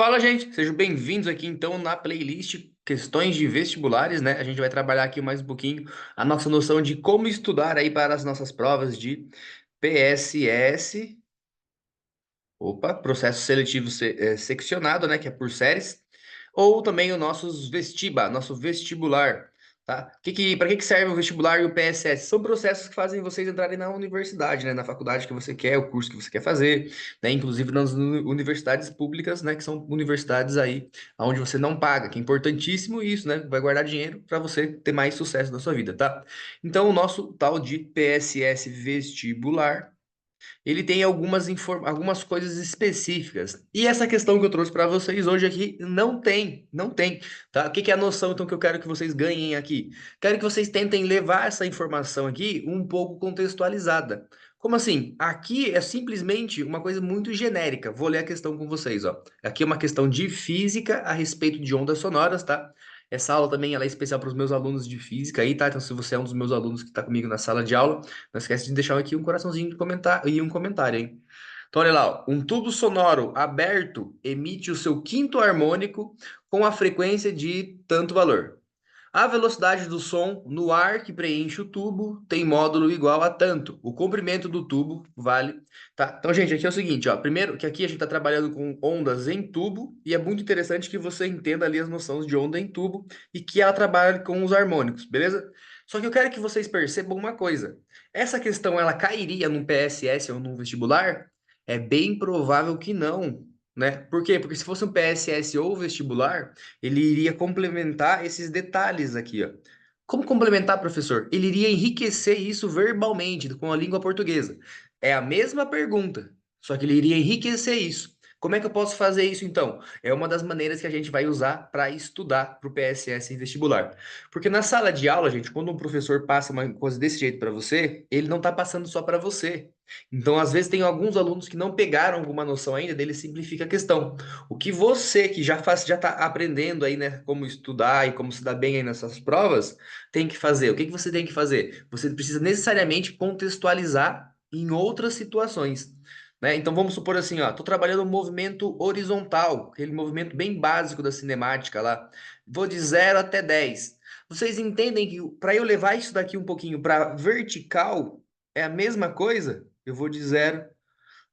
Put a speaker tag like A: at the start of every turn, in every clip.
A: Fala, gente! Sejam bem-vindos aqui então na playlist Questões de Vestibulares, né? A gente vai trabalhar aqui mais um pouquinho a nossa noção de como estudar aí para as nossas provas de PSS, processo seletivo seccionado, né? Que é por séries, ou também o nosso vestibular, tá? Para que serve o vestibular e o PSS? São processos que fazem vocês entrarem na universidade, né? Na faculdade que você quer, o curso que você quer fazer, né? Inclusive nas universidades públicas, né? Que são universidades aí onde você não paga, que é importantíssimo isso, né? Vai guardar dinheiro para você ter mais sucesso na sua vida, tá? Então, o nosso tal de PSS vestibular ele tem algumas coisas específicas. E essa questão que eu trouxe para vocês hoje aqui não tem, tá? O que que é a noção então que eu quero que vocês ganhem aqui? Quero que vocês tentem levar essa informação aqui um pouco contextualizada. Como assim? Aqui é simplesmente uma coisa muito genérica. Vou ler a questão com vocês, ó. Aqui é uma questão de física a respeito de ondas sonoras, tá? Essa aula também ela é especial para os meus alunos de física aí, tá? Então, se você é um dos meus alunos que está comigo na sala de aula, não esquece de deixar aqui um coraçãozinho de comentar e um comentário, hein? Então, olha lá, ó. Um tubo sonoro aberto emite o seu quinto harmônico com a frequência de tanto valor. A velocidade do som no ar que preenche o tubo tem módulo igual a tanto. O comprimento do tubo vale. Tá? Então, gente, aqui é o seguinte, ó. Primeiro, que aqui a gente está trabalhando com ondas em tubo, e é muito interessante que você entenda ali as noções de onda em tubo e que ela trabalhe com os harmônicos, beleza? Só que eu quero que vocês percebam uma coisa. Essa questão, ela cairia num PSS ou num vestibular? É bem provável que não, né? Por quê? Porque se fosse um PSS ou vestibular, ele iria complementar esses detalhes aqui, ó. Como complementar, professor? Ele iria enriquecer isso verbalmente com a língua portuguesa. É a mesma pergunta, só que ele iria enriquecer isso. Como é que eu posso fazer isso então? É uma das maneiras que a gente vai usar para estudar para o PSS em vestibular. Porque na sala de aula, gente, quando um professor passa uma coisa desse jeito para você, ele não está passando só para você. Então, às vezes, tem alguns alunos que não pegaram alguma noção ainda, dele simplifica a questão. O que você que já está aprendendo aí, né, como estudar e como se dar bem aí nessas provas, tem que fazer? O que que você tem que fazer? Você precisa necessariamente contextualizar em outras situações, né? Então vamos supor assim, ó, tô trabalhando um movimento horizontal, aquele movimento bem básico da cinemática lá. Vou de 0 até 10. Vocês entendem que para eu levar isso daqui um pouquinho para vertical é a mesma coisa? Eu vou de 0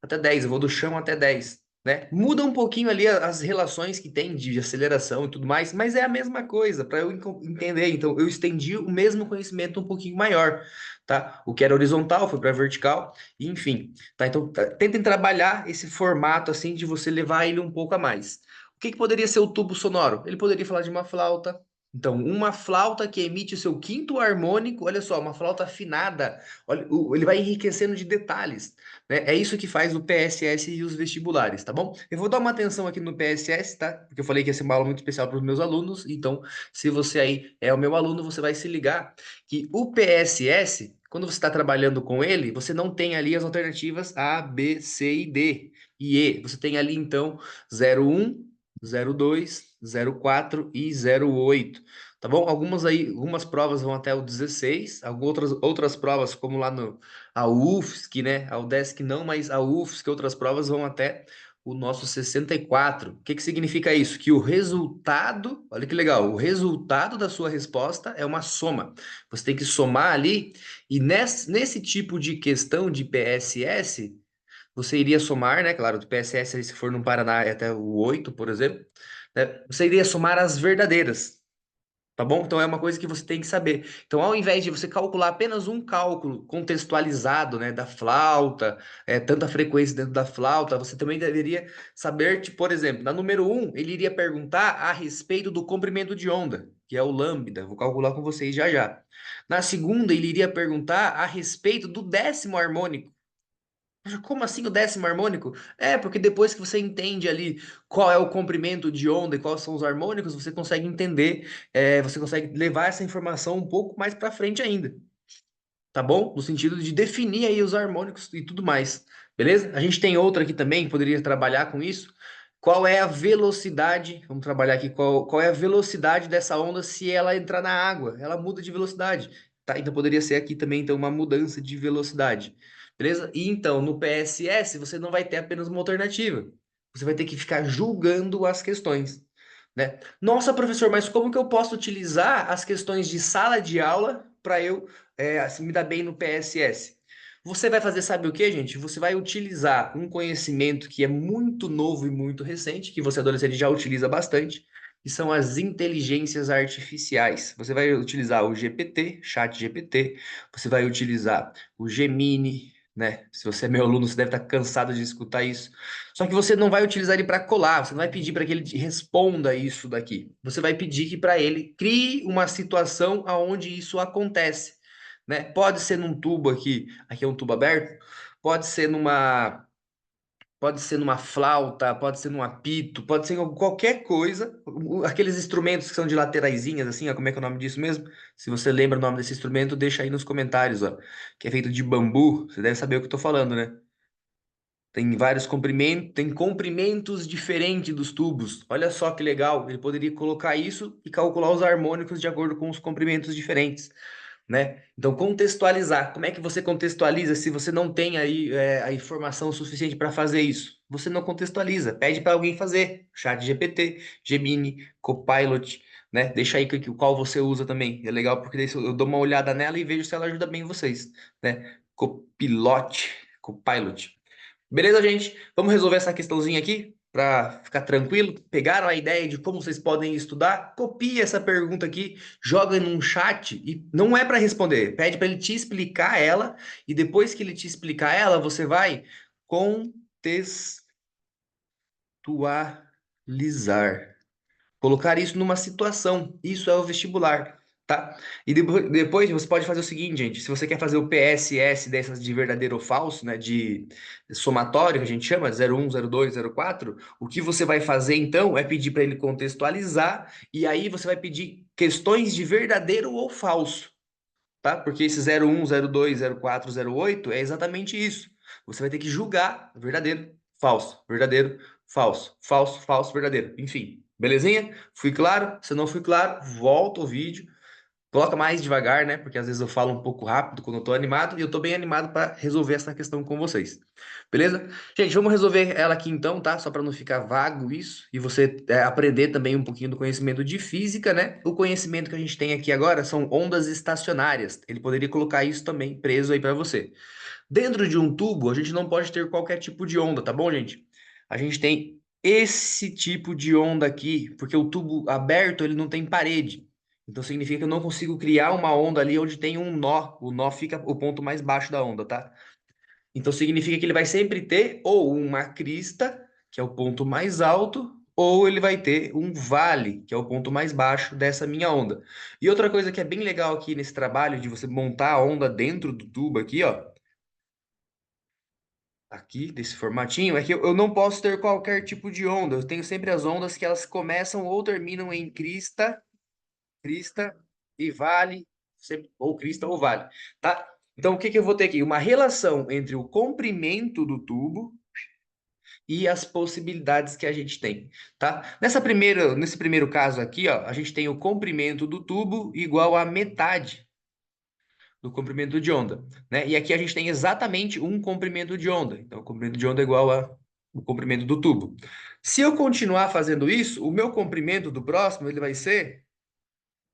A: até 10, eu vou do chão até 10, né? Muda um pouquinho ali as relações que tem de aceleração e tudo mais, mas é a mesma coisa, para eu entender. Então, eu estendi o mesmo conhecimento um pouquinho maior, tá? O que era horizontal foi para vertical, e enfim, tá? Então, tentem trabalhar esse formato assim de você levar ele um pouco a mais. O que que poderia ser o tubo sonoro? Ele poderia falar de uma flauta. Então, uma flauta que emite o seu quinto harmônico, olha só, uma flauta afinada, olha, ele vai enriquecendo de detalhes, né? É isso que faz o PSS e os vestibulares, tá bom? Eu vou dar uma atenção aqui no PSS, tá? Porque eu falei que ia ser uma aula muito especial para os meus alunos, então, se você aí é o meu aluno, você vai se ligar que o PSS, quando você está trabalhando com ele, você não tem ali as alternativas A, B, C e D e E. Você tem ali, então, 01, 02, 04 e 08. Tá bom? Algumas provas vão até o 16, algumas outras provas, como lá no a UFSC, né? A UDESC não, mas a UFSC, outras provas vão até o nosso 64. O que que significa isso? Que o resultado, olha que legal, o resultado da sua resposta é uma soma. Você tem que somar ali, e nesse tipo de questão de PSS, você iria somar, né? Claro, do PSS, aí, se for no Paraná, é até o 8, por exemplo, né? Você iria somar as verdadeiras. Tá bom? Então é uma coisa que você tem que saber. Então, ao invés de você calcular apenas um cálculo contextualizado, né, da flauta, tanta frequência dentro da flauta, você também deveria saber, tipo, por exemplo, na número um, ele iria perguntar a respeito do comprimento de onda, que é o lambda. Vou calcular com vocês já já. Na segunda, ele iria perguntar a respeito do décimo harmônico. Como assim o décimo harmônico? É, porque depois que você entende ali qual é o comprimento de onda e quais são os harmônicos, você consegue entender, você consegue levar essa informação um pouco mais para frente ainda, tá bom? No sentido de definir aí os harmônicos e tudo mais, beleza? A gente tem outra aqui também que poderia trabalhar com isso. Qual é a velocidade? Vamos trabalhar aqui. Qual é a velocidade dessa onda se ela entrar na água? Ela muda de velocidade, tá? Então poderia ser aqui também então uma mudança de velocidade, beleza? E então no PSS você não vai ter apenas uma alternativa. Você vai ter que ficar julgando as questões, né? Nossa, professor, mas como que eu posso utilizar as questões de sala de aula para eu assim, me dar bem no PSS? Você vai fazer, sabe o que, gente? Você vai utilizar um conhecimento que é muito novo e muito recente, que você adolescente já utiliza bastante, que são as inteligências artificiais. Você vai utilizar o GPT, Chat GPT, você vai utilizar o Gemini, né? Se você é meu aluno, você deve estar cansado de escutar isso. Só que você não vai utilizar ele para colar, você não vai pedir para que ele te responda isso daqui. Você vai pedir que para ele crie uma situação aonde isso acontece, né? Pode ser num tubo aqui é um tubo aberto, pode ser numa flauta, pode ser num apito, pode ser em qualquer coisa. Aqueles instrumentos que são de lateraisinhas, assim, ó, como é que é o nome disso mesmo? Se você lembra o nome desse instrumento, deixa aí nos comentários, ó. Que é feito de bambu, você deve saber o que eu tô falando, né? Tem vários comprimentos, tem comprimentos diferentes dos tubos. Olha só que legal, ele poderia colocar isso e calcular os harmônicos de acordo com os comprimentos diferentes, né? Então, contextualizar. Como é que você contextualiza se você não tem aí a informação suficiente para fazer isso? Você não contextualiza, pede para alguém fazer. Chat GPT, Gemini, Copilot, né? Deixa aí qual você usa também. É legal porque daí eu dou uma olhada nela e vejo se ela ajuda bem vocês, né? Copilot. Beleza, gente? Vamos resolver essa questãozinha aqui para ficar tranquilo. Pegaram a ideia de como vocês podem estudar? Copie essa pergunta aqui, joga num chat e não é para responder, pede para ele te explicar ela e depois que ele te explicar ela, você vai contextualizar. Colocar isso numa situação. Isso é o vestibular, tá? E depois você pode fazer o seguinte, gente. Se você quer fazer o PSS dessas de verdadeiro ou falso, né? De somatório, que a gente chama, 01, 02, 04, o que você vai fazer então é pedir para ele contextualizar e aí você vai pedir questões de verdadeiro ou falso, tá? Porque esse 01, 02, 04, 08 é exatamente isso. Você vai ter que julgar verdadeiro, falso, falso, verdadeiro. Enfim, belezinha? Fui claro? Se não fui claro, volta o vídeo. Coloca mais devagar, né? Porque às vezes eu falo um pouco rápido quando eu tô animado e eu tô bem animado para resolver essa questão com vocês. Beleza? Gente, vamos resolver ela aqui então, tá? Só para não ficar vago isso e você aprender também um pouquinho do conhecimento de física, né? O conhecimento que a gente tem aqui agora são ondas estacionárias. Ele poderia colocar isso também preso aí para você. Dentro de um tubo, a gente não pode ter qualquer tipo de onda, tá bom, gente? A gente tem esse tipo de onda aqui, porque o tubo aberto, ele não tem parede. Então significa que eu não consigo criar uma onda ali onde tem um nó. O nó fica o ponto mais baixo da onda, tá? Então significa que ele vai sempre ter ou uma crista, que é o ponto mais alto, ou ele vai ter um vale, que é o ponto mais baixo dessa minha onda. E outra coisa que é bem legal aqui nesse trabalho de você montar a onda dentro do tubo aqui, ó, aqui desse formatinho, é que eu não posso ter qualquer tipo de onda. Eu tenho sempre as ondas que elas começam ou terminam em crista, crista e vale, ou crista ou vale, tá? Então, o que que eu vou ter aqui? Uma relação entre o comprimento do tubo e as possibilidades que a gente tem, tá? Nesse primeiro caso aqui, ó, a gente tem o comprimento do tubo igual a metade do comprimento de onda, né? E aqui a gente tem exatamente um comprimento de onda. Então, o comprimento de onda é igual ao comprimento do tubo. Se eu continuar fazendo isso, o meu comprimento do próximo ele vai ser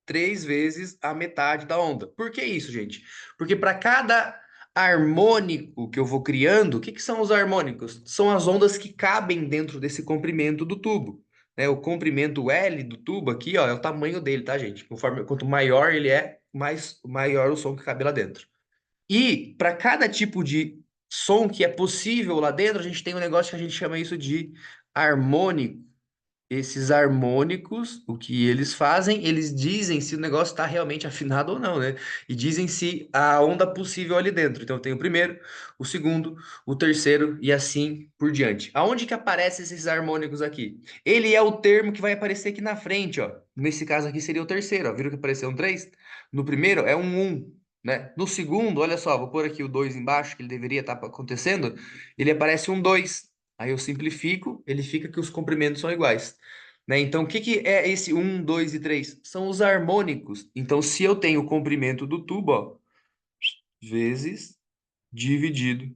A: 3 vezes a metade da onda. Por que isso, gente? Porque para cada harmônico que eu vou criando, o que que são os harmônicos? São as ondas que cabem dentro desse comprimento do tubo. Né? O comprimento L do tubo aqui, ó, é o tamanho dele, tá, gente? Quanto maior ele é, mais maior o som que cabe lá dentro. E para cada tipo de som que é possível lá dentro, a gente tem um negócio que a gente chama isso de harmônico. Esses harmônicos, o que eles fazem, eles dizem se o negócio está realmente afinado ou não, né? E dizem se a onda possível ali dentro. Então tem o primeiro, o segundo, o terceiro e assim por diante. Aonde que aparecem esses harmônicos aqui? Ele é o termo que vai aparecer aqui na frente, ó. Nesse caso aqui seria o terceiro, ó. Viram que apareceu um 3? No primeiro é um 1, né? No segundo, olha só, vou pôr aqui o 2 embaixo, que ele deveria estar acontecendo, ele aparece um 2. Aí eu simplifico, ele fica que os comprimentos são iguais. Né? Então, o que que é esse um, 2 e 3? São os harmônicos. Então, se eu tenho o comprimento do tubo, ó, vezes dividido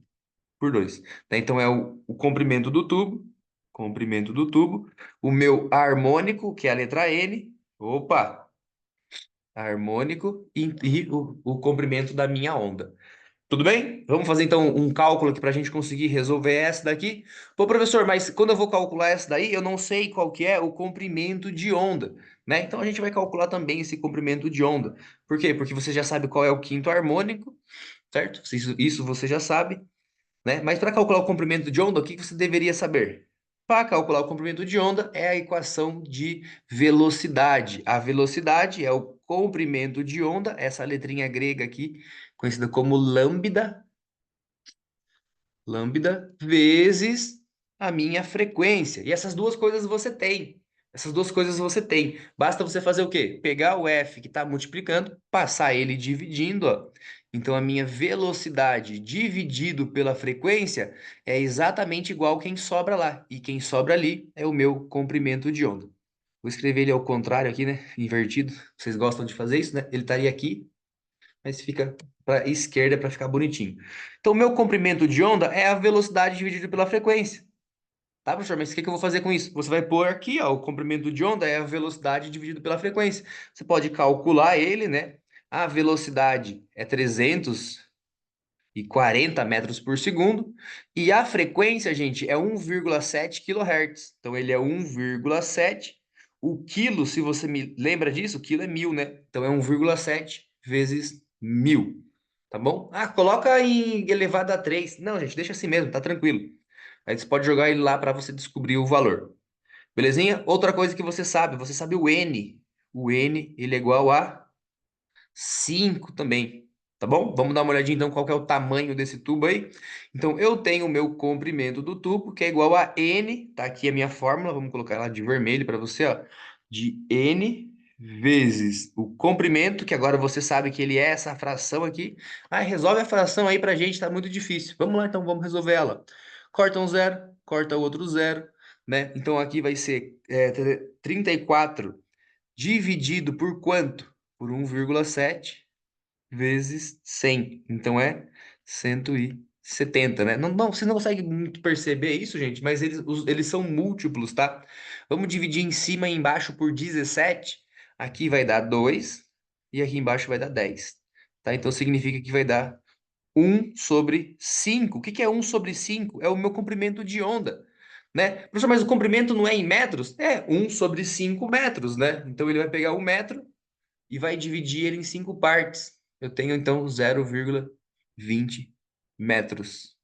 A: por 2. Né? Então, é o comprimento do tubo, comprimento do tubo, o meu harmônico, que é a letra N, opa, harmônico e o comprimento da minha onda. Tudo bem? Vamos fazer então um cálculo aqui para a gente conseguir resolver essa daqui. Pô, professor, mas quando eu vou calcular essa daí, eu não sei qual que é o comprimento de onda, né? Então a gente vai calcular também esse comprimento de onda. Por quê? Porque você já sabe qual é o quinto harmônico, certo? Isso você já sabe, né? Mas para calcular o comprimento de onda, o que que você deveria saber? Para calcular o comprimento de onda é a equação de velocidade. A velocidade é o comprimento de onda, essa letrinha grega aqui, conhecida como lambda, lambda vezes a minha frequência. E essas duas coisas você tem. Essas duas coisas você tem. Basta você fazer o quê? Pegar o f que está multiplicando, passar ele dividindo, ó. Então a minha velocidade dividido pela frequência é exatamente igual quem sobra lá. E quem sobra ali é o meu comprimento de onda. Vou escrever ele ao contrário aqui, né? Invertido. Vocês gostam de fazer isso, né? Ele estaria aqui, mas fica para a esquerda para ficar bonitinho. Então, o meu comprimento de onda é a velocidade dividida pela frequência. Tá, professor? Mas o que que eu vou fazer com isso? Você vai pôr aqui, ó, o comprimento de onda é a velocidade dividido pela frequência. Você pode calcular ele, né? A velocidade é 340 metros por segundo. E a frequência, gente, é 1,7 kHz. Então, ele é 1,7. O quilo, se você me lembra disso, o quilo é 1000, né? Então, é 1,7 vezes 1000. Tá bom? Ah, coloca em elevado a 3. Não, gente, deixa assim mesmo, tá tranquilo. Aí você pode jogar ele lá para você descobrir o valor. Belezinha? Outra coisa que você sabe o N. O N, ele é igual a 5 também, tá bom? Vamos dar uma olhadinha então qual que é o tamanho desse tubo aí. Então eu tenho o meu comprimento do tubo, que é igual a N, tá aqui a minha fórmula, vamos colocar ela de vermelho para você, ó, de N vezes o comprimento, que agora você sabe que ele é essa fração aqui. Ah, resolve a fração aí pra gente, tá muito difícil. Vamos lá então, vamos resolver ela. Corta um zero, corta o outro zero, né? Então aqui vai ser 34 dividido por quanto? Por 1,7 vezes 100. Então é 170, né? Não, não, você não consegue muito perceber isso, gente, mas eles são múltiplos, tá? Vamos dividir em cima e embaixo por 17. Aqui vai dar 2 e aqui embaixo vai dar 10. Tá? Então significa que vai dar 1/5. O que que é 1/5? É o meu comprimento de onda, né? Professor, mas o comprimento não é em metros? É 1/5 metros, né? Então ele vai pegar 1 metro e vai dividir ele em 5 partes. Eu tenho então 0,20 metros.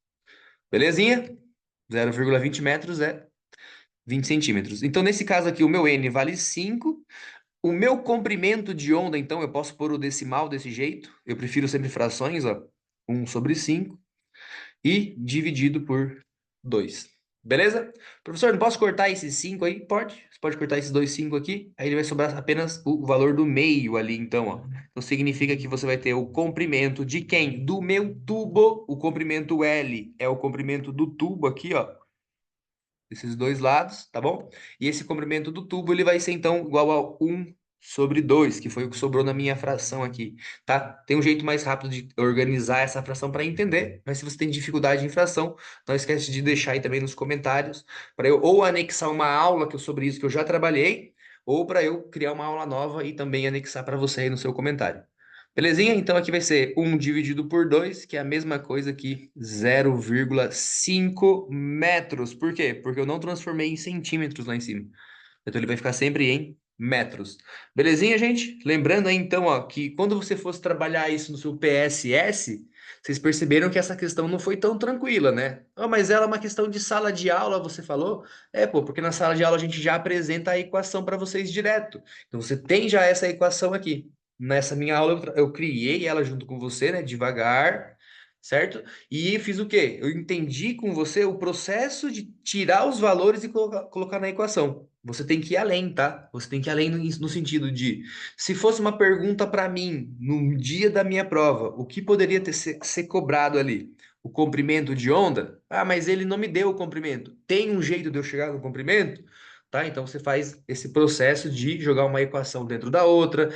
A: Belezinha? 0,20 metros é 20 centímetros. Então, nesse caso aqui, o meu N vale 5. O meu comprimento de onda, então, eu posso pôr o decimal desse jeito. Eu prefiro sempre frações, ó. 1/5 e dividido por 2. Beleza? Professor, não posso cortar esses 5 aí? Pode. Você pode cortar esses dois 5 aqui, aí ele vai sobrar apenas o valor do meio ali, então, ó. Então significa que você vai ter o comprimento de quem? Do meu tubo. O comprimento L é o comprimento do tubo aqui, ó. Esses dois lados, tá bom? E esse comprimento do tubo, ele vai ser, então, igual a 1/2, que foi o que sobrou na minha fração aqui, tá? Tem um jeito mais rápido de organizar essa fração para entender, mas se você tem dificuldade em fração, não esquece de deixar aí também nos comentários, para eu ou anexar uma aula que eu, sobre isso que eu já trabalhei, ou para eu criar uma aula nova e também anexar para você aí no seu comentário. Belezinha? Então aqui vai ser 1 dividido por 2, que é a mesma coisa que 0,5 metros. Por quê? Porque eu não transformei em centímetros lá em cima. Então ele vai ficar sempre em metros. Belezinha, gente? Lembrando aí então, ó, que quando você fosse trabalhar isso no seu PSS, vocês perceberam que essa questão não foi tão tranquila, né? Ah, mas ela é uma questão de sala de aula, você falou? É, pô, porque na sala de aula a gente já apresenta a equação para vocês direto. Então você tem já essa equação aqui. Nessa minha aula eu criei ela junto com você, né, devagar, certo? E fiz o quê? Eu entendi com você o processo de tirar os valores e colocar na equação. Você tem que ir além, tá? Você tem que ir além no sentido de, se fosse uma pergunta para mim no dia da minha prova, o que poderia ser cobrado ali? O comprimento de onda? Ah, mas ele não me deu o comprimento. Tem um jeito de eu chegar no comprimento? Tá? Então você faz esse processo de jogar uma equação dentro da outra,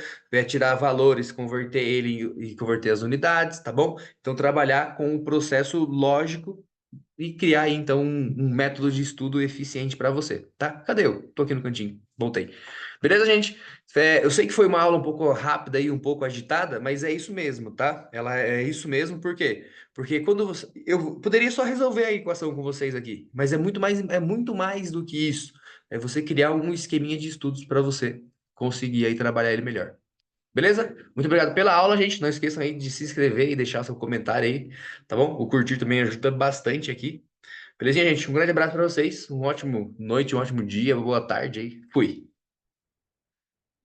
A: tirar valores, converter ele e converter as unidades, tá bom? Então trabalhar com o processo lógico e criar aí, então um método de estudo eficiente para você, tá? Cadê eu? Tô aqui no cantinho, voltei. Beleza, gente? Eu sei que foi uma aula um pouco rápida e um pouco agitada, mas é isso mesmo, tá? Ela é isso mesmo, por quê? Porque quando você, eu poderia só resolver a equação com vocês aqui, mas é muito mais do que isso. É você criar um esqueminha de estudos para você conseguir aí trabalhar ele melhor. Beleza? Muito obrigado pela aula, gente. Não esqueçam aí de se inscrever e deixar seu comentário aí, tá bom? O curtir também ajuda bastante aqui. Belezinha, gente? Um grande abraço para vocês. Um ótimo noite, um ótimo dia, boa tarde aí. Fui.